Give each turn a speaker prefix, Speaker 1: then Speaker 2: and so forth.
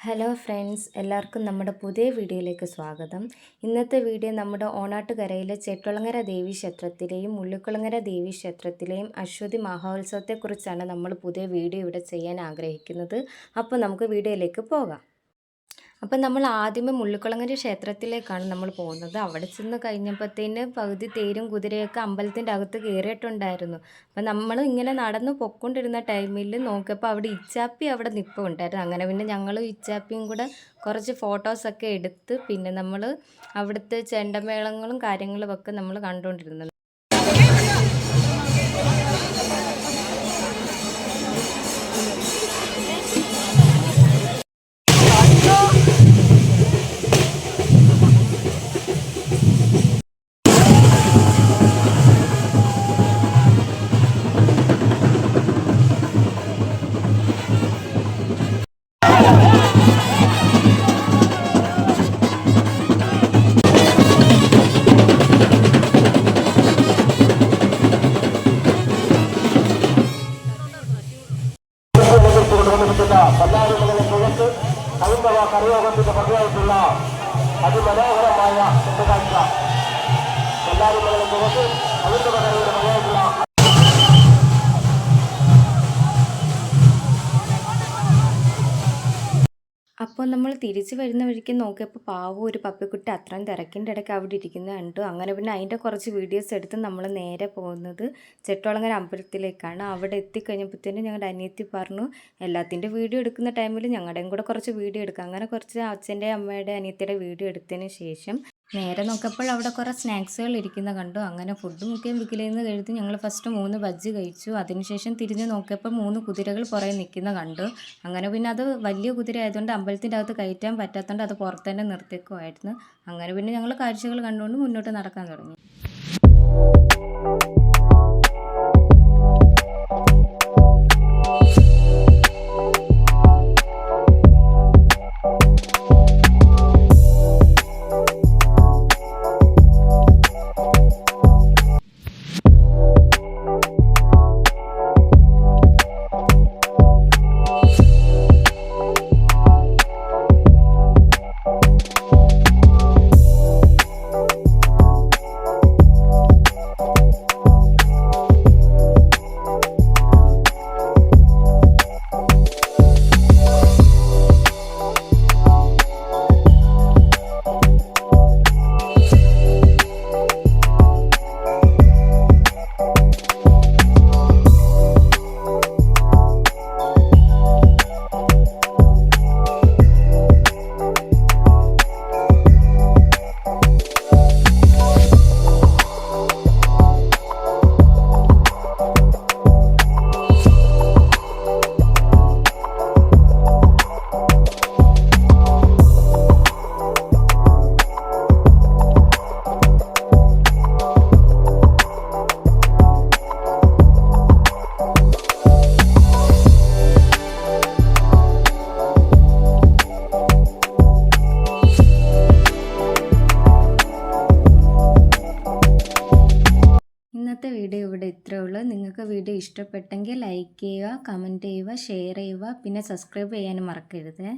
Speaker 1: Hello friends, എല്ലാവർക്കും നമ്മുടെ പുതിയ വീഡിയോയിലേക്ക് സ്വാഗതം. ഇന്നത്തെ വീഡിയോ നമ്മുടെ ഓണാട്ടുകരയിലെ ചെട്ടുളങ്ങര ദേവീ ക്ഷേത്രത്തിലെയും മുള്ളിക്കുളങ്ങര ദേവീ ക്ഷേത്രത്തിലെയും അശ്വതി മഹോത്സവത്തെക്കുറിച്ചാണ് നമ്മൾ പുതിയ വീഡിയോ ഇവിടെ ചെയ്യാൻ ആഗ്രഹിക്കുന്നത്. അപ്പോൾ നമുക്ക് വീഡിയോയിലേക്ക് പോകാം. അപ്പം നമ്മൾ ആദ്യമേ മുള്ളിക്കുളങ്ങര ക്ഷേത്രത്തിലേക്കാണ് നമ്മൾ പോകുന്നത്. അവിടെ ചെന്ന് കഴിഞ്ഞപ്പോഴത്തേന് പകുതി തേരും കുതിരയൊക്കെ അമ്പലത്തിൻ്റെ അകത്ത് കയറിയിട്ടുണ്ടായിരുന്നു. അപ്പം നമ്മൾ ഇങ്ങനെ നടന്ന് പൊയ്ക്കൊണ്ടിരുന്ന ടൈമിൽ നോക്കിയപ്പോൾ അവിടെ ഇച്ചാപ്പി അവിടെ നിൽപ്പുണ്ടായിരുന്നു. അങ്ങനെ പിന്നെ ഞങ്ങൾ ഇച്ചാപ്പിയും കൂടെ കുറച്ച് ഫോട്ടോസൊക്കെ എടുത്ത് പിന്നെ നമ്മൾ അവിടുത്തെ ചെണ്ടമേളങ്ങളും കാര്യങ്ങളും ഒക്കെ നമ്മൾ കണ്ടുകൊണ്ടിരുന്നത്.
Speaker 2: ഹൈന്ദവ കരയോഗത്തിന്റെ ഭംഗിയായിട്ടുള്ള അതിമനോഹരമായ കാഴ്ച. എല്ലാവരും മുഖത്ത് ഹൈന്ദവ കരയുടെ ഭംഗിയായിട്ടുള്ള
Speaker 1: അപ്പോൾ നമ്മൾ തിരിച്ച് വരുന്ന വഴിക്ക് നോക്കിയപ്പോൾ പാവം ഒരു പപ്പിക്കുട്ടി അത്രയും തിരക്കിൻ്റെ ഇടയ്ക്ക് അവിടെ ഇരിക്കുന്നത് കണ്ടു. അങ്ങനെ പിന്നെ അതിൻ്റെ കുറച്ച് വീഡിയോസ് എടുത്ത് നമ്മൾ നേരെ പോകുന്നത് ചെട്ടുളങ്ങര അമ്പലത്തിലേക്കാണ്. അവിടെ എത്തിക്കഴിഞ്ഞപ്പോഴത്തേനും ഞങ്ങളുടെ അനിയത്തി പറഞ്ഞു എല്ലാത്തിൻ്റെ വീഡിയോ എടുക്കുന്ന ടൈമിൽ ഞങ്ങളുടെയും കൂടെ കുറച്ച് വീഡിയോ എടുക്കാം. അങ്ങനെ കുറച്ച് അച്ഛൻ്റെ അമ്മയുടെ അനിയത്തിയുടെ വീഡിയോ എടുത്തതിന് ശേഷം നേരെ നോക്കപ്പോൾ അവിടെ കുറേ സ്നാക്സുകൾ ഇരിക്കുന്ന കണ്ടു. അങ്ങനെ ഫുഡ് മുഖ്യം വിക്കിലെന്ന് കരുതി ഞങ്ങൾ ഫസ്റ്റ് 3 ബജ്ജി കഴിച്ചു. അതിനുശേഷം തിരിഞ്ഞ് നോക്കിയപ്പോൾ 3 കുതിരകൾ പുറകെ നിൽക്കുന്ന കണ്ടു. അങ്ങനെ പിന്നെ അത് വലിയ കുതിര ആയതുകൊണ്ട് അമ്പലത്തിൻ്റെ അകത്ത് കയറ്റാൻ പറ്റാത്തതുകൊണ്ട് അത് പുറത്ത് തന്നെ നിർത്തിക്കുമായിരുന്നു. അങ്ങനെ പിന്നെ ഞങ്ങൾ കാഴ്ചകൾ കണ്ടുകൊണ്ട് മുന്നോട്ട് നടക്കാൻ തുടങ്ങി. ഇന്നത്തെ വീഡിയോ ഇവിടെ ഇത്രയേ ഉള്ളൂ. നിങ്ങൾക്ക് വീഡിയോ ഇഷ്ടപ്പെട്ടെങ്കിൽ ലൈക്ക് ചെയ്യുക, കമൻറ്റ് ചെയ്യുക, ഷെയർ ചെയ്യുക, പിന്നെ സബ്സ്ക്രൈബ് ചെയ്യാനും മറക്കരുത്.